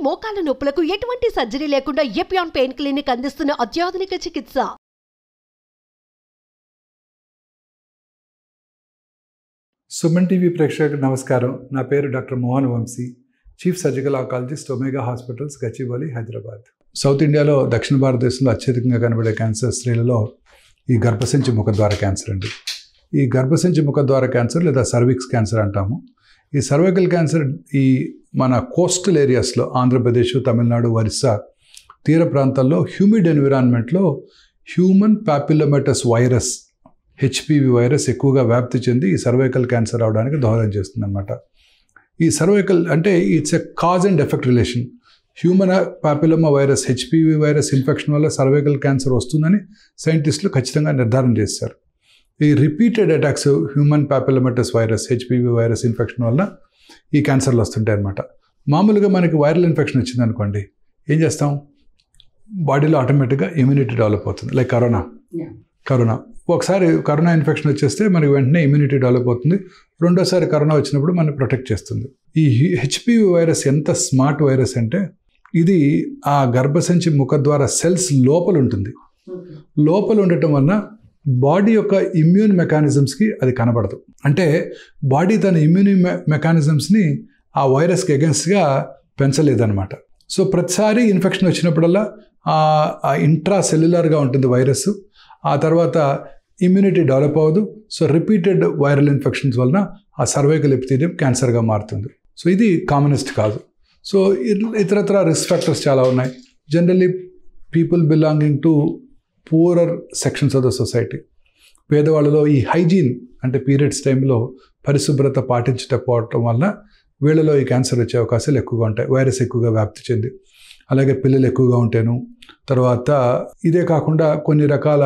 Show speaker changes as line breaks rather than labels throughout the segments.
మోకాల నొప్పులకు ఎటువంటి సర్జరీ లేకుండా ఎపియాన్ పెయిన్ క్లినిక్ అందిస్తున్న అత్యాధునిక చికిత్స.
సుమన్ టీవీ ప్రేక్షకులకు నమస్కారం. నా పేరు doctor Mohan Vamsi, chief surgical oncologist, omega hospitals, Gachibowli, Hyderabad. South ఇండియాలో దక్షిణ భారతదేశంలో అత్యధికంగా కనబడే క్యాన్సర్ స్త్రీలలో ఈ గర్భసంచి ముఖద్వార క్యాన్సర్ అండి. ఈ గర్భసంచి ముఖద్వార క్యాన్సర్ లేదా సర్విక్స్ క్యాన్సర్ అంటాము. ఈ సర్వైకల్ క్యాన్సర్ ఈ మన కోస్టల్ ఏరియాస్లో ఆంధ్రప్రదేశ్, తమిళనాడు, ఒరిస్సా తీర ప్రాంతాల్లో humid ఎన్విరాన్మెంట్లో human papillomatous virus HPV virus ఎక్కువగా వ్యాప్తి చెంది ఈ సర్వైకల్ క్యాన్సర్ అవడానికి దోహదం చేస్తుందన్నమాట. ఈ సర్వైకల్ అంటే it's a cause and effect relation. Human papilloma virus HPV virus infection వల్ల సర్వైకల్ క్యాన్సర్ వస్తుందని సైంటిస్టులు ఖచ్చితంగా నిర్ధారణ చేశారు. ఈ repeated attacks human papillomatous virus HPV virus infection వల్ల ఈ క్యాన్సర్లు వస్తుంటాయి అన్నమాట. మామూలుగా మనకి వైరల్ ఇన్ఫెక్షన్ వచ్చింది అనుకోండి, ఏం చేస్తాం? బాడీలో ఆటోమేటిక్గా ఇమ్యూనిటీ డెవలప్ అవుతుంది. లైక్ కరోనా ఒకసారి కరోనా ఇన్ఫెక్షన్ వచ్చేస్తే మనకి వెంటనే ఇమ్యూనిటీ డెవలప్ అవుతుంది. రెండోసారి కరోనా వచ్చినప్పుడు మనం ప్రొటెక్ట్ చేస్తుంది. ఈ హెచ్పివి వైరస్ ఎంత స్మార్ట్ వైరస్ అంటే ఇది ఆ గర్భసంచి ముఖద్వార సెల్స్ లోపల ఉంటుంది. లోపల ఉండటం వలన బాడీ యొక్క ఇమ్యూన్ మెకానిజమ్స్కి అది కనబడదు. అంటే బాడీ తన ఇమ్యూన్ మెకానిజమ్స్ని ఆ వైరస్కి అగెన్స్ట్గా పెంచలేదన్నమాట. సో ప్రతిసారి ఇన్ఫెక్షన్ వచ్చినప్పుడల్లా ఆ ఇంట్రా సెల్యులర్గా ఉంటుంది వైరస్. ఆ తర్వాత ఇమ్యూనిటీ డెవలప్ అవ్వదు. సో రిపీటెడ్ వైరల్ ఇన్ఫెక్షన్స్ వలన ఆ సర్వైకల్ ఎపిథీలియం క్యాన్సర్గా మారుతుంది. సో ఇది కామనెస్ట్ కాదు. సో ఇతరత్ర రిస్క్ ఫ్యాక్టర్స్ చాలా ఉన్నాయి. Generally people belonging to poorer sections of the society, పేదవాళ్ళలో ఈ హైజీన్ అంటే పీరియడ్స్ టైంలో పరిశుభ్రత పాటించకపోవటం వల్ల వీళ్ళలో ఈ క్యాన్సర్ వచ్చే అవకాశాలు ఎక్కువగా ఉంటాయి. వైరస్ ఎక్కువగా వ్యాప్తి చెంది, అలాగే పిల్లలు ఎక్కువగా ఉంటాను. తర్వాత ఇదే కాకుండా కొన్ని రకాల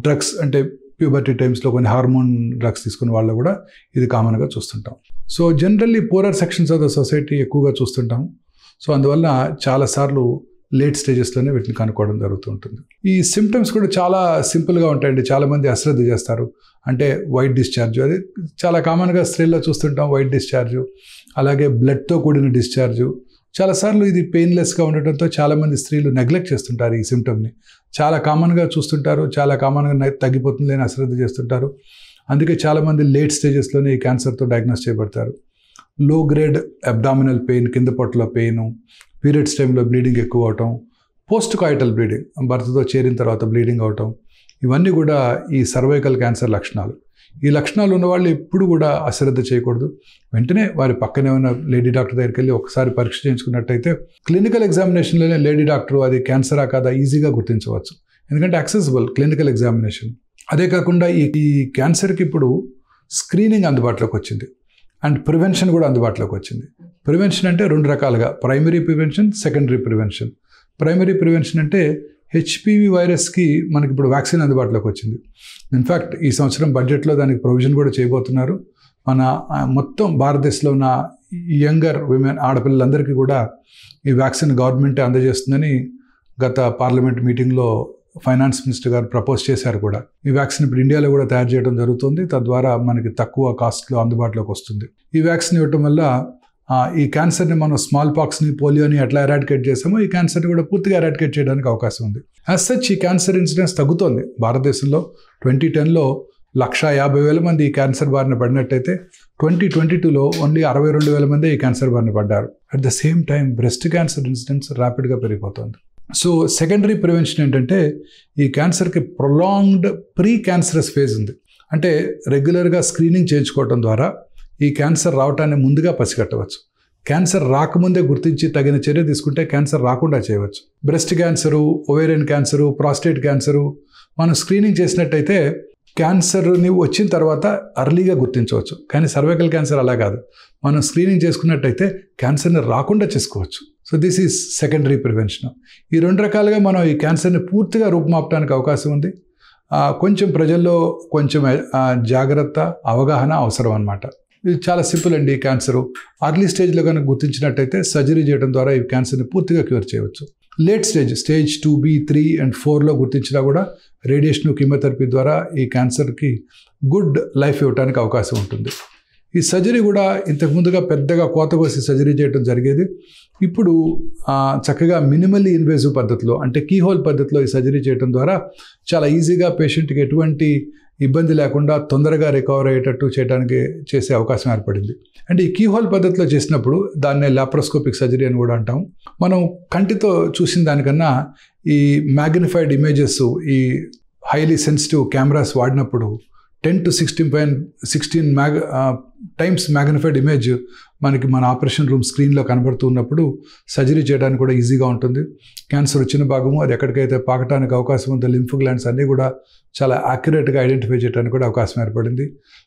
డ్రగ్స్ అంటే ప్యూబర్టీ టైమ్స్లో కొన్ని హార్మోన్ డ్రగ్స్ తీసుకునే వాళ్ళు కూడా ఇది కామన్గా చూస్తుంటాం. So generally poorer sections of the society ఎక్కువగా చూస్తుంటాం. సో అందువల్ల చాలాసార్లు లేట్ స్టేజెస్లోనే వీటిని కనుక్కోవడం జరుగుతూ ఉంటుంది. ఈ సిమ్టమ్స్ కూడా చాలా సింపుల్గా ఉంటాయండి. చాలామంది అశ్రద్ధ చేస్తారు. అంటే వైట్ డిశ్చార్జ్, అది చాలా కామన్గా స్త్రీల్లో చూస్తుంటాం. వైట్ డిశ్చార్జ్, అలాగే బ్లడ్తో కూడిన డిశ్చార్జు. చాలాసార్లు ఇది పెయిన్లెస్గా ఉండటంతో చాలామంది స్త్రీలు నెగ్లెక్ట్ చేస్తుంటారు ఈ సిమ్టమ్ని. చాలా కామన్గా చూస్తుంటారు, చాలా కామన్గా తగ్గిపోతుంది అని అశ్రద్ధ చేస్తుంటారు. అందుకే చాలామంది లేట్ స్టేజెస్లోనే ఈ క్యాన్సర్తో డయాగ్నోస్ చేయబడతారు. లో గ్రేడ్ అబ్డామినల్ పెయిన్, కింద పొట్టలో పెయిన్, పీరియడ్స్ టైంలో బ్లీడింగ్ ఎక్కువ అవటం, పోస్ట్ కాయిటల్ బ్లీడింగ్, భర్తతో చేరిన తర్వాత బ్లీడింగ్ అవటం, ఇవన్నీ కూడా ఈ సర్వైకల్ క్యాన్సర్ లక్షణాలు. ఈ లక్షణాలు ఉన్నవాళ్ళు ఎప్పుడు కూడా అశ్రద్ధ చేయకూడదు. వెంటనే వారి పక్కనే ఉన్న లేడీ డాక్టర్ దగ్గరికి వెళ్ళి ఒకసారి పరీక్ష చేయించుకున్నట్టయితే క్లినికల్ ఎగ్జామినేషన్లోనే లేడీ డాక్టర్ అది క్యాన్సరా కాదా ఈజీగా గుర్తించవచ్చు. ఎందుకంటే యాక్సెసిబుల్ క్లినికల్ ఎగ్జామినేషన్. అదే కాకుండా ఈ క్యాన్సర్కి ఇప్పుడు స్క్రీనింగ్ అందుబాటులోకి వచ్చింది అండ్ ప్రివెన్షన్ కూడా అందుబాటులోకి వచ్చింది. ప్రివెన్షన్ అంటే రెండు రకాలుగా, primary prevention, secondary prevention. Primary prevention అంటే హెచ్పివి వైరస్కి మనకి ఇప్పుడు వ్యాక్సిన్ అందుబాటులోకి వచ్చింది. ఇన్ఫ్యాక్ట్ ఈ సంవత్సరం బడ్జెట్లో దానికి ప్రొవిజన్ కూడా చేయబోతున్నారు. మన మొత్తం భారతదేశంలో ఉన్న యంగర్ విమెన్, ఆడపిల్లలందరికీ కూడా ఈ వ్యాక్సిన్ గవర్నమెంటే అందజేస్తుందని గత పార్లమెంట్ మీటింగ్లో ఫైనాన్స్ మినిస్టర్ గారు ప్రపోజ్ చేశారు కూడా. ఈ వ్యాక్సిన్ ఇప్పుడు ఇండియాలో కూడా తయారు చేయడం జరుగుతుంది. తద్వారా మనకి తక్కువ కాస్ట్లో అందుబాటులోకి వస్తుంది. ఈ వ్యాక్సిన్ ఇవ్వటం వల్ల ఈ క్యాన్సర్ని మనం స్మాల్ పాక్స్ని, పోలియోని ఎట్లా ఎరాడికేట్ చేసామో ఈ క్యాన్సర్ని కూడా పూర్తిగా ఎరాడికేట్ చేయడానికి అవకాశం ఉంది. యాజ్ సచ్ ఈ క్యాన్సర్ ఇన్సిడెన్స్ తగ్గుతోంది. భారతదేశంలో 2010లో 150,000 మంది ఈ క్యాన్సర్ బారిన పడినట్టయితే 2022లో ఓన్లీ 62,000 మంది ఈ క్యాన్సర్ బారిన పడ్డారు. At the same time breast cancer incidence ర్యాపిడ్గా పెరిగిపోతుంది. సో సెకండరీ ప్రివెన్షన్ ఏంటంటే ఈ క్యాన్సర్కి ప్రొలాంగ్డ్ ప్రీ క్యాన్సరస్ ఫేజ్ ఉంది. అంటే రెగ్యులర్గా స్క్రీనింగ్ చేయించుకోవడం ద్వారా ఈ క్యాన్సర్ రావటాన్ని ముందుగా పసిగట్టవచ్చు. క్యాన్సర్ రాకముందే గుర్తించి తగిన చర్య తీసుకుంటే క్యాన్సర్ రాకుండా చేయవచ్చు. Breast cancer, ovarian cancer, prostate cancer మనం స్క్రీనింగ్ చేసినట్టయితే క్యాన్సర్ని వచ్చిన తర్వాత అర్లీగా గుర్తించవచ్చు. కానీ సర్వైకల్ క్యాన్సర్ అలా కాదు. మనం స్క్రీనింగ్ చేసుకున్నట్టయితే క్యాన్సర్ని రాకుండా చేసుకోవచ్చు. So this is secondary prevention. ఈ రెండు రకాలుగా మనం ఈ క్యాన్సర్ని పూర్తిగా రూపుమాపడానికి అవకాశం ఉంది. కొంచెం ప్రజల్లో కొంచెం జాగ్రత్త, అవగాహన అవసరం అన్నమాట. ఇది చాలా సింపుల్ అండి. ఈ క్యాన్సరు అర్లీ స్టేజ్లో కనుక గుర్తించినట్టయితే సర్జరీ చేయడం ద్వారా ఈ క్యాన్సర్ని పూర్తిగా క్యూర్ చేయవచ్చు. లేట్ స్టేజ్ 2B, 3 and 4లో గుర్తించినా కూడా రేడియేషన్, కీమోథెరపీ ద్వారా ఈ క్యాన్సర్కి గుడ్ లైఫ్ ఇవ్వడానికి అవకాశం ఉంటుంది. ఈ సర్జరీ కూడా ఇంతకుముందుగా పెద్దగా కోత కోసి సర్జరీ చేయడం జరిగేది. ఇప్పుడు చక్కగా మినిమల్లీ ఇన్వేజివ్ పద్ధతిలో అంటే కీహోల్ పద్ధతిలో ఈ సర్జరీ చేయడం ద్వారా చాలా ఈజీగా పేషెంట్కి ఎటువంటి ఇబ్బంది లేకుండా తొందరగా రికవర్ అయ్యేటట్టు చేసే అవకాశం ఏర్పడింది. అంటే ఈ కీహోల్ పద్ధతిలో చేసినప్పుడు దాన్నే లాప్రోస్కోపిక్ సర్జరీ అని కూడా అంటాం. మనం కంటితో చూసిన దానికన్నా ఈ మ్యాగ్నిఫైడ్ ఇమేజెస్, ఈ హైలీ సెన్సిటివ్ కెమెరాస్ వాడినప్పుడు 10 to 16 టైమ్స్ మ్యాగ్నిఫైడ్ ఇమేజ్ మనకి మన ఆపరేషన్ రూమ్ స్క్రీన్లో కనబడుతూ ఉన్నప్పుడు సర్జరీ చేయడానికి కూడా ఈజీగా ఉంటుంది. క్యాన్సర్ వచ్చిన భాగము అది ఎక్కడికైతే పాకటానికి అవకాశం ఉందో లింఫ్ గ్లాండ్స్ అన్నీ కూడా చాలా యాక్యురేట్గా ఐడెంటిఫై చేయడానికి కూడా అవకాశం ఏర్పడింది.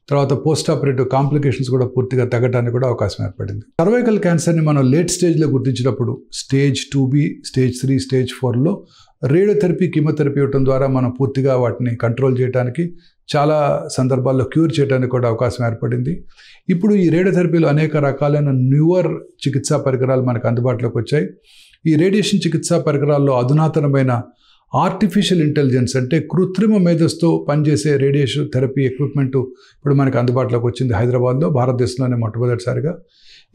తర్వాత పోస్ట్ ఆపరేటివ్ కాంప్లికేషన్స్ కూడా పూర్తిగా తగ్గడానికి కూడా అవకాశం ఏర్పడింది. సర్వైకల్ క్యాన్సర్ని మనం లేట్ స్టేజ్లో గుర్తించినప్పుడు స్టేజ్ 2B, స్టేజ్ 3, స్టేజ్ 4లో రేడియోథెరపీ, కీమోథెరపీ ఇవ్వడం ద్వారా మనం పూర్తిగా వాటిని కంట్రోల్ చేయడానికి, చాలా సందర్భాల్లో క్యూర్ చేయడానికి కూడా అవకాశం ఏర్పడింది. ఇప్పుడు ఈ రేడియోథెరపీలో అనేక రకాలైన న్యూవర్ చికిత్సా పరికరాలు మనకు అందుబాటులోకి వచ్చాయి. ఈ రేడియేషన్ చికిత్సా పరికరాల్లో అధునాతనమైన ఆర్టిఫిషియల్ ఇంటెలిజెన్స్ అంటే కృత్రిమ మేధస్సుతో పనిచేసే రేడియేషన్ థెరపీ ఎక్విప్మెంట్ ఇప్పుడు మనకు అందుబాటులోకి వచ్చింది హైదరాబాద్లో, భారతదేశంలోనే మొట్టమొదటిసారిగా.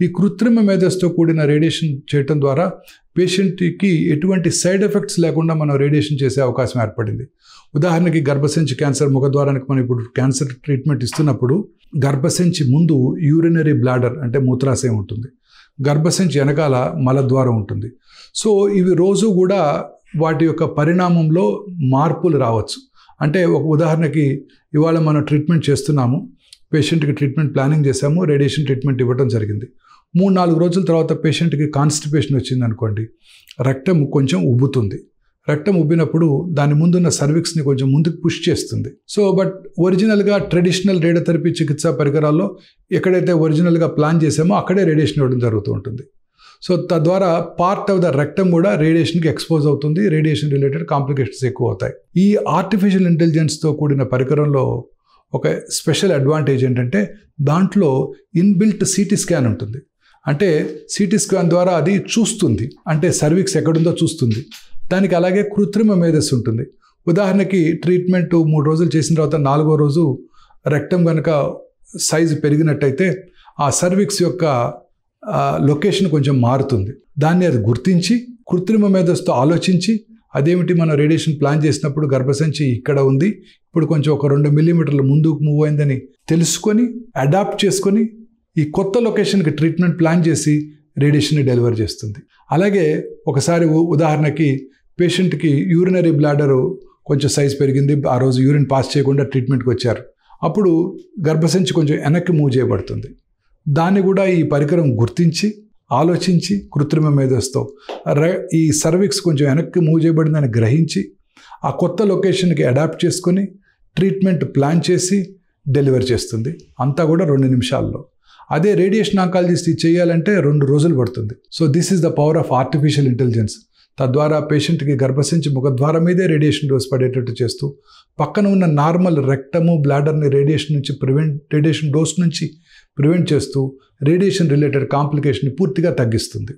ఈ కృత్రిమ మేధస్సుతో కూడిన రేడియేషన్ చేయటం ద్వారా పేషెంట్కి ఎటువంటి సైడ్ ఎఫెక్ట్స్ లేకుండా మనం రేడియేషన్ చేసే అవకాశం ఏర్పడింది. ఉదాహరణకి గర్భసంచి క్యాన్సర్ ముఖద్వారానికి మనం ఇప్పుడు క్యాన్సర్ ట్రీట్మెంట్ ఇస్తున్నప్పుడు గర్భసంచి ముందు యూరినరీ బ్లాడర్ అంటే మూత్రాశయం ఉంటుంది, గర్భసంచి వెనకాల మలద్వారం ఉంటుంది. సో ఇవి రోజు కూడా వాటి యొక్క పరిణామంలో మార్పులు రావచ్చు. అంటే ఒక ఉదాహరణకి ఇవాళ మనం ట్రీట్మెంట్ చేస్తున్నాము, పేషెంట్కి ట్రీట్మెంట్ ప్లానింగ్ చేసాము, రేడియేషన్ ట్రీట్మెంట్ ఇవ్వడం జరిగింది. 3-4 రోజుల తర్వాత పేషెంట్కి కాన్స్టిపేషన్ వచ్చింది అనుకోండి, రక్తం కొంచెం ఉబ్బుతుంది. రక్తం ఉబ్బినప్పుడు దాని ముందున్న సర్విక్స్ని కొంచెం ముందుకు పుష్ చేస్తుంది. సో బట్ ఒరిజినల్గా ట్రెడిషనల్ రేడియోథెరపీ చికిత్సా పరికరాల్లో ఎక్కడైతే ఒరిజినల్గా ప్లాన్ చేసామో అక్కడే రేడియేషన్ ఇవ్వడం జరుగుతూ ఉంటుంది. సో తద్వారా పార్ట్ ఆఫ్ ద రెక్టం కూడా రేడియేషన్కి ఎక్స్పోజ్ అవుతుంది, రేడియేషన్ రిలేటెడ్ కాంప్లికేషన్స్ ఎక్కువ అవుతాయి. ఈ ఆర్టిఫిషియల్ ఇంటెలిజెన్స్తో కూడిన పరికరంలో ఒక స్పెషల్ అడ్వాంటేజ్ ఏంటంటే దాంట్లో ఇన్బిల్ట్ సిటీ స్కాన్ ఉంటుంది. అంటే సిటీ స్కాన్ ద్వారా అది చూస్తుంది, అంటే సర్విక్స్ ఎక్కడుందో చూస్తుంది. దానికి అలాగే కృత్రిమ మేధస్సు ఉంటుంది. ఉదాహరణకి ట్రీట్మెంట్ 3 రోజులు చేసిన తర్వాత 4వ రోజు రెక్టం కనుక సైజు పెరిగినట్టయితే ఆ సర్విక్స్ యొక్క లొకేషన్ కొంచెం మారుతుంది. దాన్ని అది గుర్తించి కృత్రిమ మేధస్సుతో ఆలోచించి అదేమిటి మనం రేడియేషన్ ప్లాన్ చేసినప్పుడు గర్భసంచి ఇక్కడ ఉంది, ఇప్పుడు కొంచెం ఒక 2 మిల్లీమీటర్ల ముందుకు మూవ్ అయిందని తెలుసుకొని అడాప్ట్ చేసుకొని ఈ కొత్త లొకేషన్కి ట్రీట్మెంట్ ప్లాన్ చేసి రేడియేషన్ని డెలివర్ చేస్తుంది. అలాగే ఒకసారి ఉదాహరణకి పేషెంట్కి యూరినరీ బ్లాడరు కొంచెం సైజ్ పెరిగింది, ఆ రోజు యూరిన్ పాస్ చేయకుండా ట్రీట్మెంట్కి వచ్చారు, అప్పుడు గర్భసంచి కొంచెం వెనక్కి మూవ్ చేయబడుతుంది. దాన్ని కూడా ఈ పరికరం గుర్తించి ఆలోచించి కృత్రిమ మేధస్సుతో ఈ సర్విక్స్ కొంచెం వెనక్కి మూవ్ చేయబడిందని గ్రహించి ఆ కొత్త లొకేషన్కి అడాప్ట్ చేసుకొని ట్రీట్మెంట్ ప్లాన్ చేసి డెలివర్ చేస్తుంది. అంతా కూడా 2 నిమిషాల్లో. అదే రేడియేషన్ ఆంకాలజిస్ట్ చేయాలంటే 2 రోజులు పడుతుంది. So this is the power of artificial intelligence. తద్వారా పేషెంట్కి గర్భసంచి ముఖద్వారం మీదే రేడియేషన్ డోస్ పడేటట్టు చేస్తూ పక్కన ఉన్న నార్మల్ రెక్టము బ్లాడర్ని రేడియేషన్ డోస్ నుంచి ప్రివెంట్ చేస్తూ రేడియేషన్ రిలేటెడ్ కాంప్లికేషన్ని పూర్తిగా తగ్గిస్తుంది.